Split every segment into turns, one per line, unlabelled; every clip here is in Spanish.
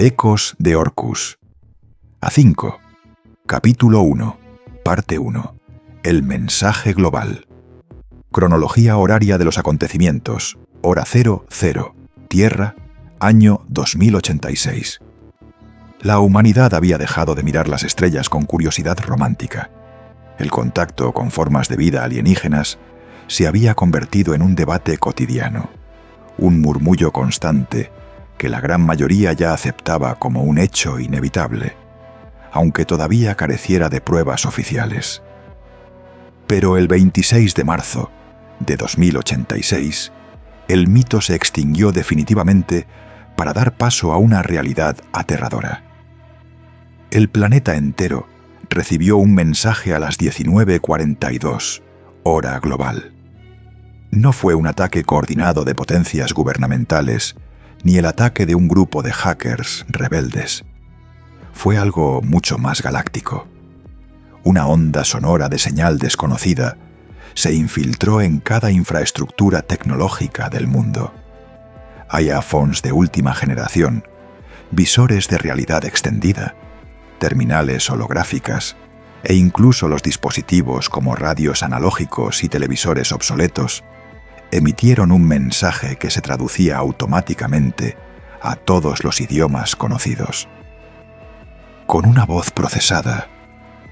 Ecos de Orcus. A5. Capítulo 1. Parte 1. El mensaje global. Cronología horaria de los acontecimientos. Hora 00. Tierra. Año 2086. La humanidad había dejado de mirar las estrellas con curiosidad romántica. El contacto con formas de vida alienígenas se había convertido en un debate cotidiano, un murmullo constante que la gran mayoría ya aceptaba como un hecho inevitable, aunque todavía careciera de pruebas oficiales. Pero el 26 de marzo de 2086, el mito se extinguió definitivamente para dar paso a una realidad aterradora. El planeta entero recibió un mensaje a las 19:42, hora global. No fue un ataque coordinado de potencias gubernamentales, ni el ataque de un grupo de hackers rebeldes. Fue algo mucho más galáctico. Una onda sonora de señal desconocida se infiltró en cada infraestructura tecnológica del mundo. iPhones de última generación, visores de realidad extendida, terminales holográficas e incluso los dispositivos como radios analógicos y televisores obsoletos emitieron un mensaje que se traducía automáticamente a todos los idiomas conocidos. Con una voz procesada,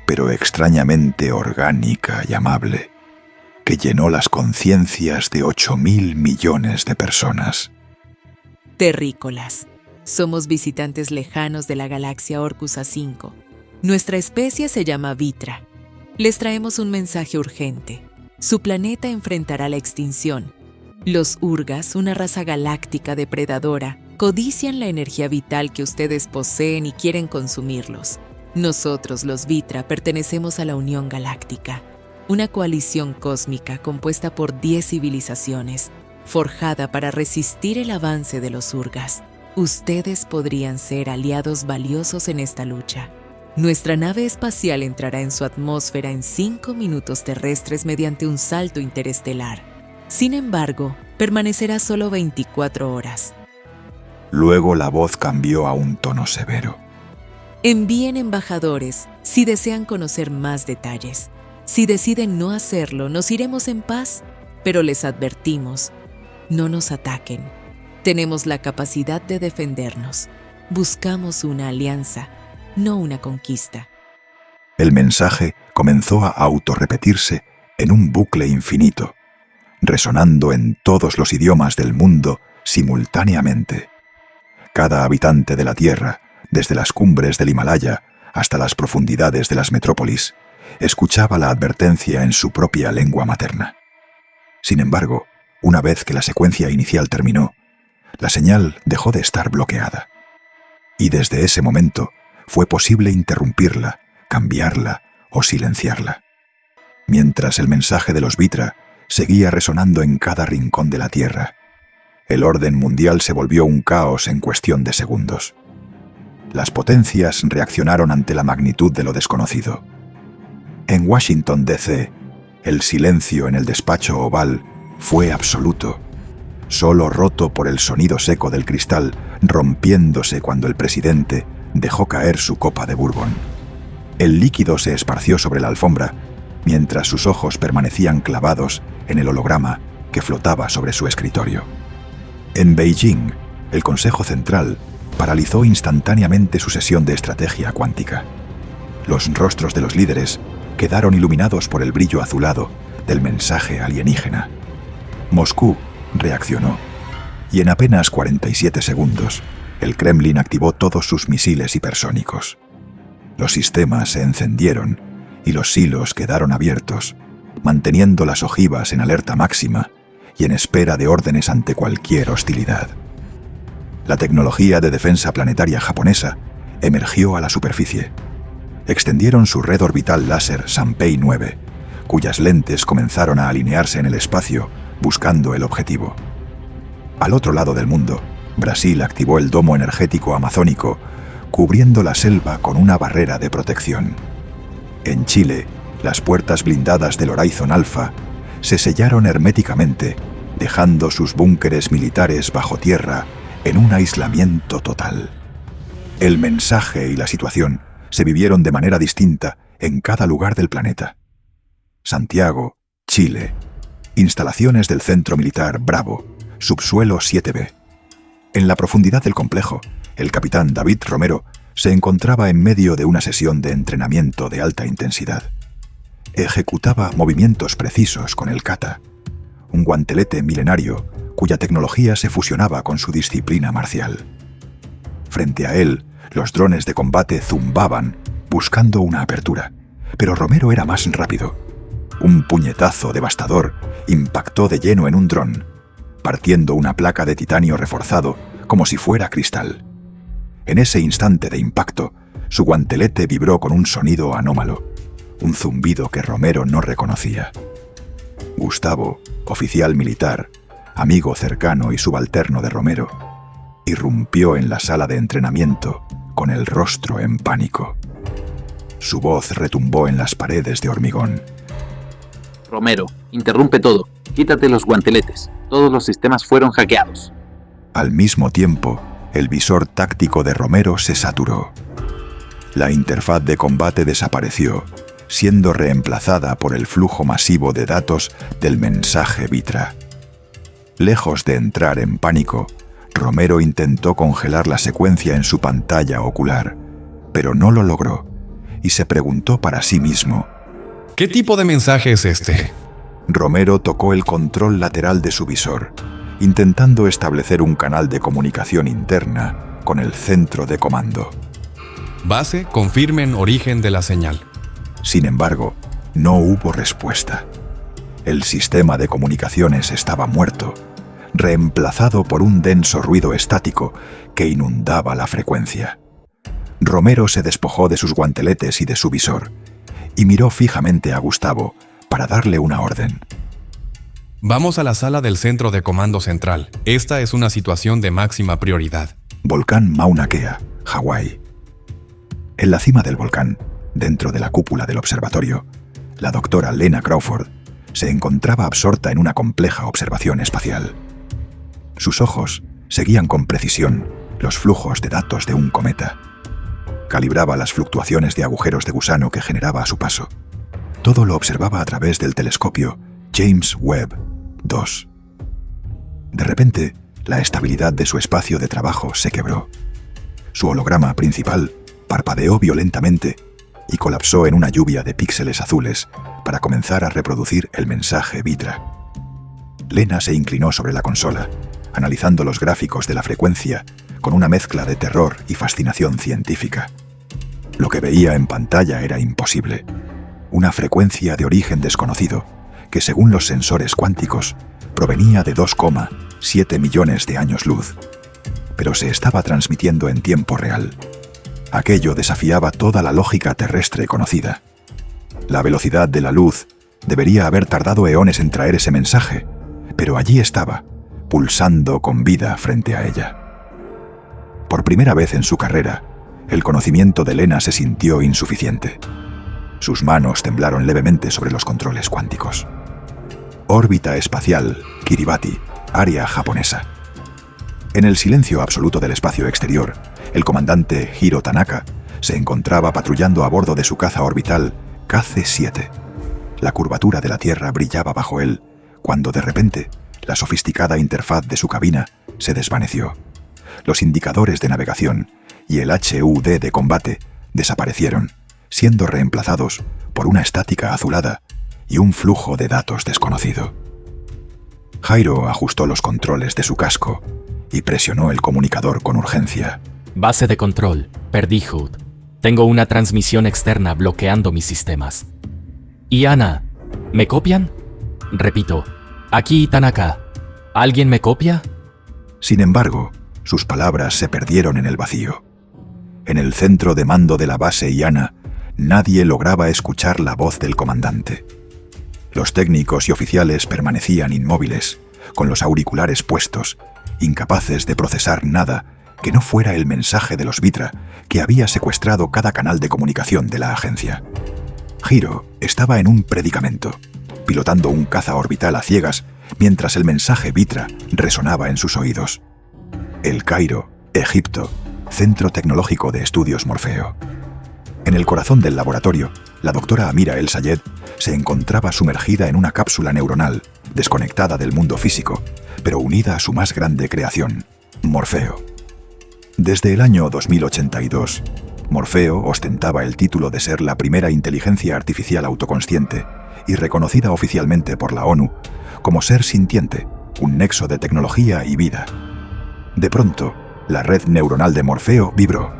pero extrañamente orgánica y amable, que llenó las conciencias de 8.000 millones de personas.
Terrícolas. Somos visitantes lejanos de la galaxia Orcus A5. Nuestra especie se llama Vitra. Les traemos un mensaje urgente. Su planeta enfrentará la extinción. Los Urgas, una raza galáctica depredadora, codician la energía vital que ustedes poseen y quieren consumirlos. Nosotros, los Vitra, pertenecemos a la Unión Galáctica, una coalición cósmica compuesta por 10 civilizaciones, forjada para resistir el avance de los Urgas. Ustedes podrían ser aliados valiosos en esta lucha. Nuestra nave espacial entrará en su atmósfera en 5 minutos terrestres mediante un salto interestelar. Sin embargo, permanecerá solo 24 horas.
Luego la voz cambió a un tono severo.
Envíen embajadores si desean conocer más detalles. Si deciden no hacerlo, nos iremos en paz, pero les advertimos, no nos ataquen. Tenemos la capacidad de defendernos. Buscamos una alianza, no una conquista.
El mensaje comenzó a autorrepetirse en un bucle infinito, resonando en todos los idiomas del mundo simultáneamente. Cada habitante de la Tierra, desde las cumbres del Himalaya hasta las profundidades de las metrópolis, escuchaba la advertencia en su propia lengua materna. Sin embargo, una vez que la secuencia inicial terminó, la señal dejó de estar bloqueada. Y desde ese momento fue posible interrumpirla, cambiarla o silenciarla. Mientras el mensaje de los Vitra seguía resonando en cada rincón de la Tierra, el orden mundial se volvió un caos en cuestión de segundos. Las potencias reaccionaron ante la magnitud de lo desconocido. En Washington, D.C., el silencio en el despacho oval fue absoluto, solo roto por el sonido seco del cristal rompiéndose cuando el presidente dejó caer su copa de bourbon. El líquido se esparció sobre la alfombra, mientras sus ojos permanecían clavados en el holograma que flotaba sobre su escritorio. En Beijing, el Consejo Central paralizó instantáneamente su sesión de estrategia cuántica. Los rostros de los líderes quedaron iluminados por el brillo azulado del mensaje alienígena. Moscú reaccionó, y en apenas 47 segundos, el Kremlin activó todos sus misiles hipersónicos. Los sistemas se encendieron y los silos quedaron abiertos, manteniendo las ojivas en alerta máxima y en espera de órdenes ante cualquier hostilidad. La tecnología de defensa planetaria japonesa emergió a la superficie. Extendieron su red orbital láser Sanpei 9, cuyas lentes comenzaron a alinearse en el espacio buscando el objetivo. Al otro lado del mundo, Brasil activó el domo energético amazónico, cubriendo la selva con una barrera de protección. En Chile, las puertas blindadas del Horizon Alpha se sellaron herméticamente, dejando sus búnkeres militares bajo tierra en un aislamiento total. El mensaje y la situación se vivieron de manera distinta en cada lugar del planeta. Santiago, Chile. Instalaciones del Centro Militar Bravo, subsuelo 7B. En la profundidad del complejo, el capitán David Romero se encontraba en medio de una sesión de entrenamiento de alta intensidad. Ejecutaba movimientos precisos con el kata, un guantelete milenario cuya tecnología se fusionaba con su disciplina marcial. Frente a él, los drones de combate zumbaban, buscando una apertura, pero Romero era más rápido. Un puñetazo devastador impactó de lleno en un dron, partiendo una placa de titanio reforzado como si fuera cristal. En ese instante de impacto, su guantelete vibró con un sonido anómalo, un zumbido que Romero no reconocía. Gustavo, oficial militar, amigo cercano y subalterno de Romero, irrumpió en la sala de entrenamiento con el rostro en pánico. Su voz retumbó en las paredes de hormigón.
Romero, interrumpe todo. Quítate los guanteletes. Todos los sistemas fueron hackeados.
Al mismo tiempo, el visor táctico de Romero se saturó. La interfaz de combate desapareció, siendo reemplazada por el flujo masivo de datos del mensaje Vitra. Lejos de entrar en pánico, Romero intentó congelar la secuencia en su pantalla ocular, pero no lo logró, y se preguntó para sí mismo:
¿qué tipo de mensaje es este?
Romero tocó el control lateral de su visor, intentando establecer un canal de comunicación interna con el centro de comando.
Base, confirmen origen de la señal.
Sin embargo, no hubo respuesta. El sistema de comunicaciones estaba muerto, reemplazado por un denso ruido estático que inundaba la frecuencia. Romero se despojó de sus guanteletes y de su visor, y miró fijamente a Gustavo para darle una orden.
Vamos a la sala del centro de comando central. Esta es una situación de máxima prioridad.
Volcán Mauna Kea, Hawái. En la cima del volcán, dentro de la cúpula del observatorio, la doctora Lena Crawford se encontraba absorta en una compleja observación espacial. Sus ojos seguían con precisión los flujos de datos de un cometa. Calibraba las fluctuaciones de agujeros de gusano que generaba a su paso. Todo lo observaba a través del telescopio James Webb II. De repente, la estabilidad de su espacio de trabajo se quebró. Su holograma principal parpadeó violentamente y colapsó en una lluvia de píxeles azules para comenzar a reproducir el mensaje Vitra. Lena se inclinó sobre la consola, analizando los gráficos de la frecuencia con una mezcla de terror y fascinación científica. Lo que veía en pantalla era imposible. Una frecuencia de origen desconocido que, según los sensores cuánticos, provenía de 2,7 millones de años luz, pero se estaba transmitiendo en tiempo real. Aquello desafiaba toda la lógica terrestre conocida. La velocidad de la luz debería haber tardado eones en traer ese mensaje, pero allí estaba, pulsando con vida frente a ella. Por primera vez en su carrera, el conocimiento de Lena se sintió insuficiente. Sus manos temblaron levemente sobre los controles cuánticos. Órbita espacial, Kiribati, área japonesa. En el silencio absoluto del espacio exterior, el comandante Hiro Tanaka se encontraba patrullando a bordo de su caza orbital KC-7. La curvatura de la Tierra brillaba bajo él, cuando de repente la sofisticada interfaz de su cabina se desvaneció. Los indicadores de navegación y el HUD de combate desaparecieron, siendo reemplazados por una estática azulada y un flujo de datos desconocido. Jairo ajustó los controles de su casco y presionó el comunicador con urgencia.
Base de control, perdí HUD. Tengo una transmisión externa bloqueando mis sistemas. Y Ana, ¿me copian? Repito, aquí Tanaka. ¿Alguien me copia?
Sin embargo, sus palabras se perdieron en el vacío. En el centro de mando de la base Iana, nadie lograba escuchar la voz del comandante. Los técnicos y oficiales permanecían inmóviles, con los auriculares puestos, incapaces de procesar nada que no fuera el mensaje de los Vitra que había secuestrado cada canal de comunicación de la agencia. Hiro estaba en un predicamento, pilotando un caza orbital a ciegas mientras el mensaje Vitra resonaba en sus oídos. El Cairo, Egipto, Centro Tecnológico de Estudios Morfeo. En el corazón del laboratorio, la doctora Amira El Sayed se encontraba sumergida en una cápsula neuronal, desconectada del mundo físico, pero unida a su más grande creación, Morfeo. Desde el año 2082, Morfeo ostentaba el título de ser la primera inteligencia artificial autoconsciente y reconocida oficialmente por la ONU como ser sintiente, un nexo de tecnología y vida. De pronto, la red neuronal de Morfeo vibró.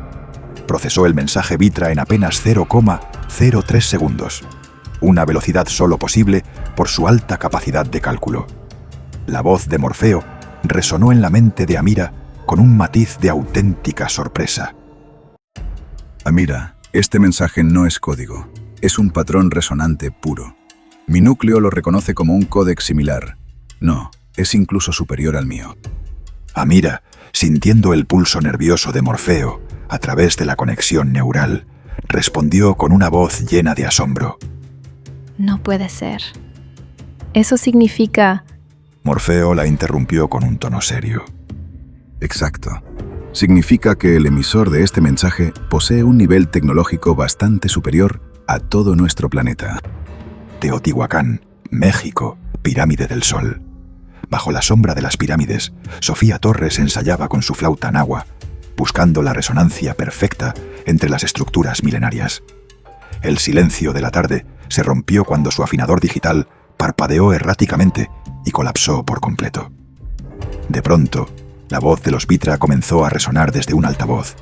Procesó el mensaje Vitra en apenas 0,03 segundos, una velocidad solo posible por su alta capacidad de cálculo. La voz de Morfeo resonó en la mente de Amira con un matiz de auténtica sorpresa.
Amira, este mensaje no es código, es un patrón resonante puro. Mi núcleo lo reconoce como un códec similar. No, es incluso superior al mío.
Amira, sintiendo el pulso nervioso de Morfeo a través de la conexión neural, respondió con una voz llena de asombro.
No puede ser. Eso significa...
Morfeo la interrumpió con un tono serio.
Exacto. Significa que el emisor de este mensaje posee un nivel tecnológico bastante superior a todo nuestro planeta.
Teotihuacán, México, Pirámide del Sol. Bajo la sombra de las pirámides, Sofía Torres ensayaba con su flauta nahua, buscando la resonancia perfecta entre las estructuras milenarias. El silencio de la tarde se rompió cuando su afinador digital parpadeó erráticamente y colapsó por completo. De pronto, la voz de los Vitra comenzó a resonar desde un altavoz,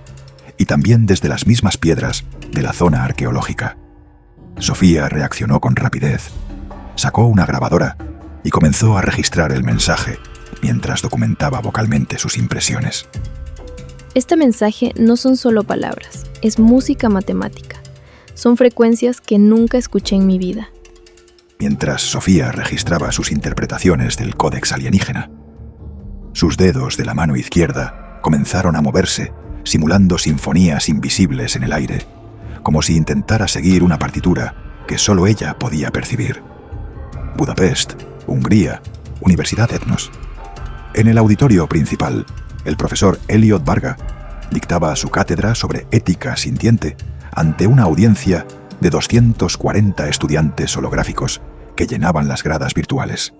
y también desde las mismas piedras de la zona arqueológica. Sofía reaccionó con rapidez, sacó una grabadora y comenzó a registrar el mensaje mientras documentaba vocalmente sus impresiones.
Este mensaje no son solo palabras, es música matemática. Son frecuencias que nunca escuché en mi vida.
Mientras Sofía registraba sus interpretaciones del códex alienígena, sus dedos de la mano izquierda comenzaron a moverse, simulando sinfonías invisibles en el aire, como si intentara seguir una partitura que solo ella podía percibir. Budapest, Hungría, Universidad Etnos. En el auditorio principal, el profesor Elliot Varga dictaba su cátedra sobre ética sintiente ante una audiencia de 240 estudiantes holográficos que llenaban las gradas virtuales.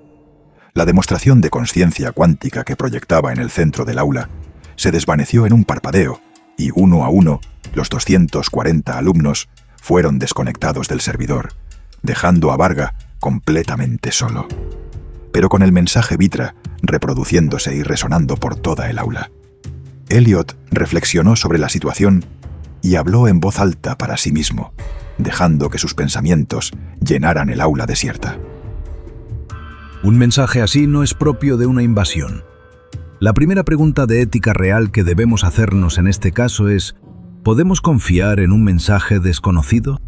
La demostración de consciencia cuántica que proyectaba en el centro del aula se desvaneció en un parpadeo y uno a uno los 240 alumnos fueron desconectados del servidor, dejando a Varga completamente solo, pero con el mensaje Vitra reproduciéndose y resonando por toda el aula. Elliot reflexionó sobre la situación y habló en voz alta para sí mismo, dejando que sus pensamientos llenaran el aula desierta.
Un mensaje así no es propio de una invasión. La primera pregunta de ética real que debemos hacernos en este caso es: ¿podemos confiar en un mensaje desconocido?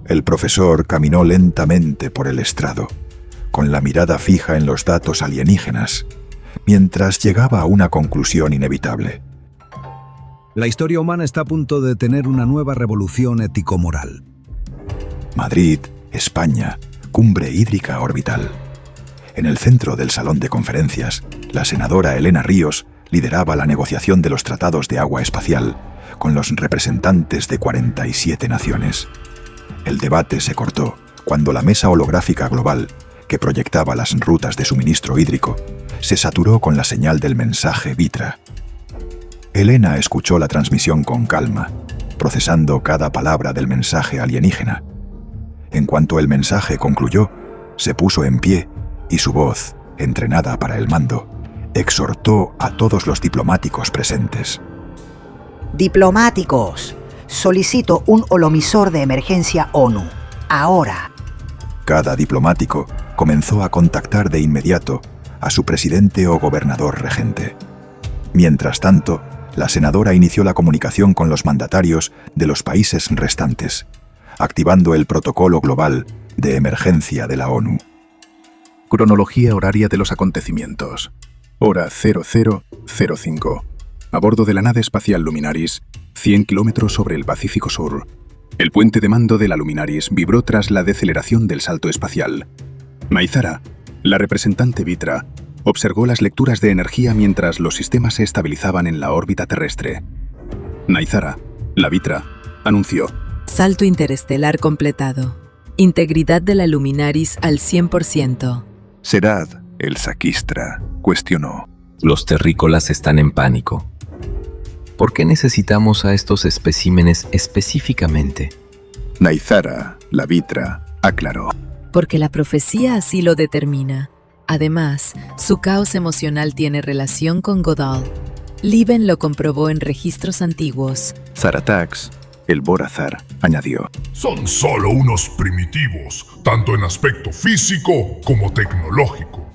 El profesor caminó lentamente por el estrado, con la mirada fija en los datos alienígenas, mientras llegaba a una conclusión inevitable.
La historia humana está a punto de tener una nueva revolución ético-moral.
Madrid, España, cumbre hídrica orbital. En el centro del salón de conferencias, la senadora Elena Ríos lideraba la negociación de los tratados de agua espacial con los representantes de 47 naciones. El debate se cortó cuando la mesa holográfica global, que proyectaba las rutas de suministro hídrico, se saturó con la señal del mensaje Vitra. Elena escuchó la transmisión con calma, procesando cada palabra del mensaje alienígena. En cuanto el mensaje concluyó, se puso en pie y su voz, entrenada para el mando, exhortó a todos los diplomáticos presentes.
Diplomáticos, solicito un holomisor de emergencia ONU. Ahora.
Cada diplomático comenzó a contactar de inmediato a su presidente o gobernador regente. Mientras tanto, la senadora inició la comunicación con los mandatarios de los países restantes, activando el protocolo global de emergencia de la ONU.
Cronología horaria de los acontecimientos. Hora 0005. A bordo de la nave espacial Luminaris, 100 kilómetros sobre el Pacífico Sur. El puente de mando de la Luminaris vibró tras la deceleración del salto espacial. Maizara, la representante Vitra, observó las lecturas de energía mientras los sistemas se estabilizaban en la órbita terrestre. Naizara, la Vitra, anunció.
Salto interestelar completado. Integridad de la Luminaris al 100%.
Serad, el Saquistra, cuestionó.
Los terrícolas están en pánico. ¿Por qué necesitamos a estos especímenes específicamente?
Naizara, la Vitra, aclaró.
Porque la profecía así lo determina. Además, su caos emocional tiene relación con Godal. Liben lo comprobó en registros antiguos.
Zaratax, el Borazar, añadió.
Son solo unos primitivos, tanto en aspecto físico como tecnológico.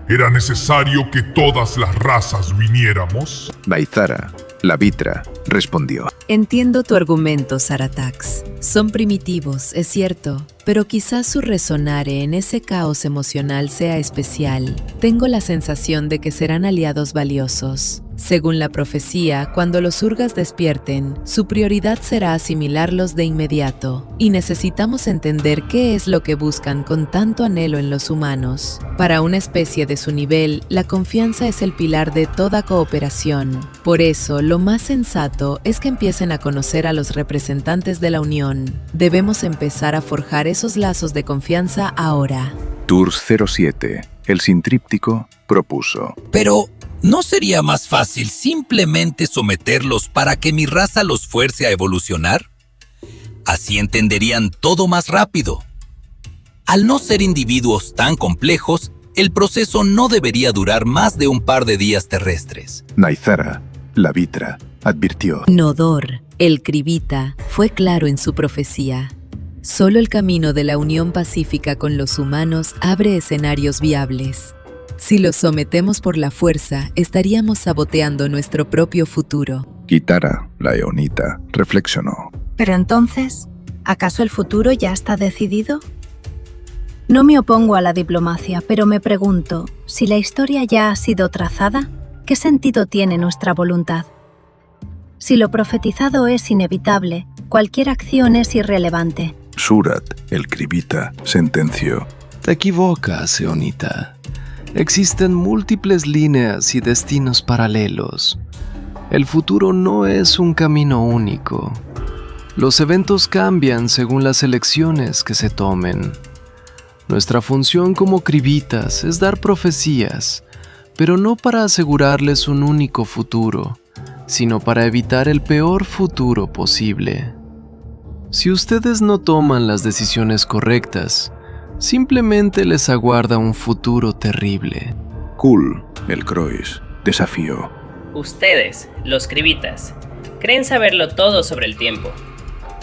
¿Era necesario que todas las razas viniéramos?
Naizara, la Vitra, respondió.
Entiendo tu argumento, Zaratax. Son primitivos, es cierto, pero quizás su resonare en ese caos emocional sea especial. Tengo la sensación de que serán aliados valiosos. Según la profecía, cuando los Urgas despierten, su prioridad será asimilarlos de inmediato, y necesitamos entender qué es lo que buscan con tanto anhelo en los humanos. Para una especie de su nivel, la confianza es el pilar de toda cooperación. Por eso, lo más sensato es que empiecen a conocer a los representantes de la Unión. Debemos empezar a forjar esos lazos de confianza ahora.
Tours 07, el sintríptico, propuso.
Pero, ¿no sería más fácil simplemente someterlos para que mi raza los fuerce a evolucionar? Así entenderían todo más rápido. Al no ser individuos tan complejos, el proceso no debería durar más de un par de días terrestres.
Naizara, la Vitra, advirtió.
Nodor, el Kribita, fue claro en su profecía. Solo el camino de la unión pacífica con los humanos abre escenarios viables. Si los sometemos por la fuerza, estaríamos saboteando nuestro propio futuro.
Kitara, la Eonita, reflexionó.
Pero entonces, ¿acaso el futuro ya está decidido? No me opongo a la diplomacia, pero me pregunto, si la historia ya ha sido trazada, ¿qué sentido tiene nuestra voluntad? Si lo profetizado es inevitable, cualquier acción es irrelevante.
Surat, el Kribita, sentenció.
Te equivocas, Eonita. Existen múltiples líneas y destinos paralelos. El futuro no es un camino único. Los eventos cambian según las elecciones que se tomen. Nuestra función como Kribitas es dar profecías, pero no para asegurarles un único futuro, sino para evitar el peor futuro posible. Si ustedes no toman las decisiones correctas, simplemente les aguarda un futuro terrible.
Kul, el Crois, desafió.
Ustedes, los Kribitas, creen saberlo todo sobre el tiempo.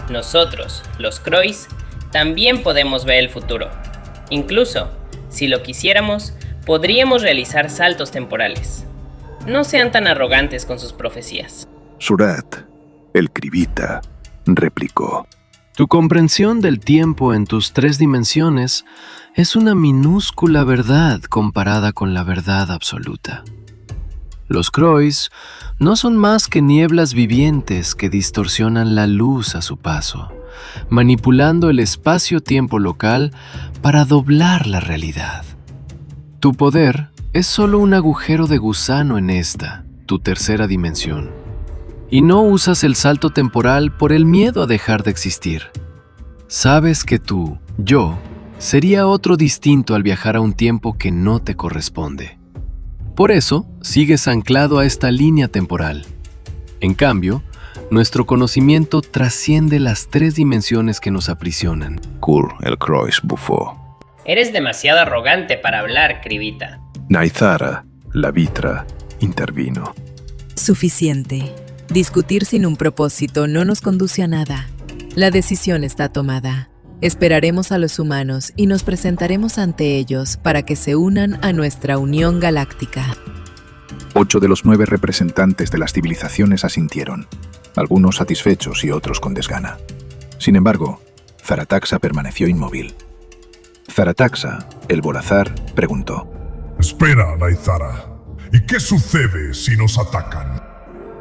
Nosotros, los Crois, también podemos ver el futuro. Incluso, si lo quisiéramos, podríamos realizar saltos temporales. No sean tan arrogantes con sus profecías.
Surat, el Kribita, replicó.
Tu comprensión del tiempo en tus 3 dimensiones es una minúscula verdad comparada con la verdad absoluta. Los Crois no son más que nieblas vivientes que distorsionan la luz a su paso, manipulando el espacio-tiempo local para doblar la realidad. Tu poder es solo un agujero de gusano en esta, tu tercera dimensión. Y no usas el salto temporal por el miedo a dejar de existir. Sabes que tú, yo, sería otro distinto al viajar a un tiempo que no te corresponde. Por eso, sigues anclado a esta línea temporal. En cambio, nuestro conocimiento trasciende las 3 dimensiones que nos aprisionan.
Kul, el Crois, bufó.
Eres demasiado arrogante para hablar, Kribita.
Naizara, la Vitra, intervino.
Suficiente. Discutir sin un propósito no nos conduce a nada. La decisión está tomada. Esperaremos a los humanos y nos presentaremos ante ellos para que se unan a nuestra unión galáctica.
8 de los 9 representantes de las civilizaciones asintieron, algunos satisfechos y otros con desgana. Sin embargo, Zarataxa permaneció inmóvil. Zarataxa, el Borazar, preguntó.
Espera, Naizara. ¿Y qué sucede si nos atacan?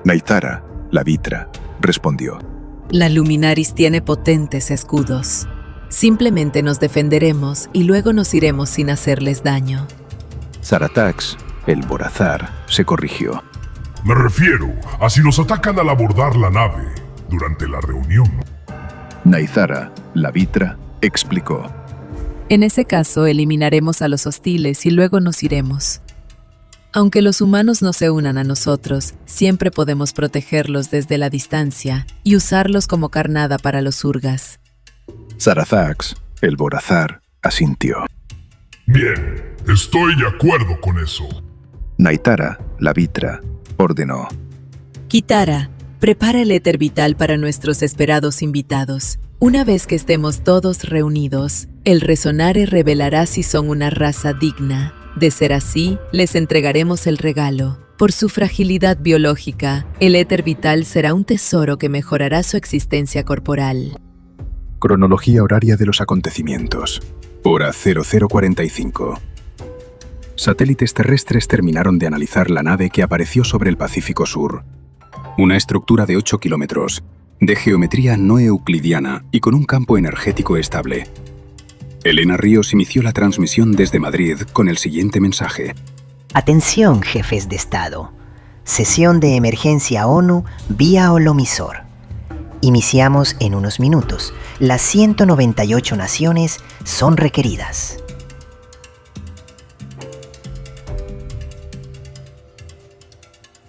Naizara, la Vitra, respondió.
La Luminaris tiene potentes escudos. Simplemente nos defenderemos y luego nos iremos sin hacerles daño.
Zaratax, el Borazar, se corrigió.
Me refiero a si nos atacan al abordar la nave durante la reunión.
Naizara, la Vitra, explicó.
En ese caso, eliminaremos a los hostiles y luego nos iremos. Aunque los humanos no se unan a nosotros, siempre podemos protegerlos desde la distancia y usarlos como carnada para los Urgas.
Zarazax, el Borazar, asintió.
Bien, estoy de acuerdo con eso.
Naitara, la Vitra, ordenó.
Kitara, prepara el éter vital para nuestros esperados invitados. Una vez que estemos todos reunidos, el Resonare revelará si son una raza digna. De ser así, les entregaremos el regalo. Por su fragilidad biológica, el éter vital será un tesoro que mejorará su existencia corporal.
Cronología horaria de los acontecimientos. Hora 00:45. Satélites terrestres terminaron de analizar la nave que apareció sobre el Pacífico Sur. Una estructura de 8 kilómetros, de geometría no euclidiana y con un campo energético estable. Elena Ríos inició la transmisión desde Madrid con el siguiente mensaje.
Atención, jefes de Estado. Sesión de emergencia ONU vía holomisor. Iniciamos en unos minutos. Las 198 naciones son requeridas.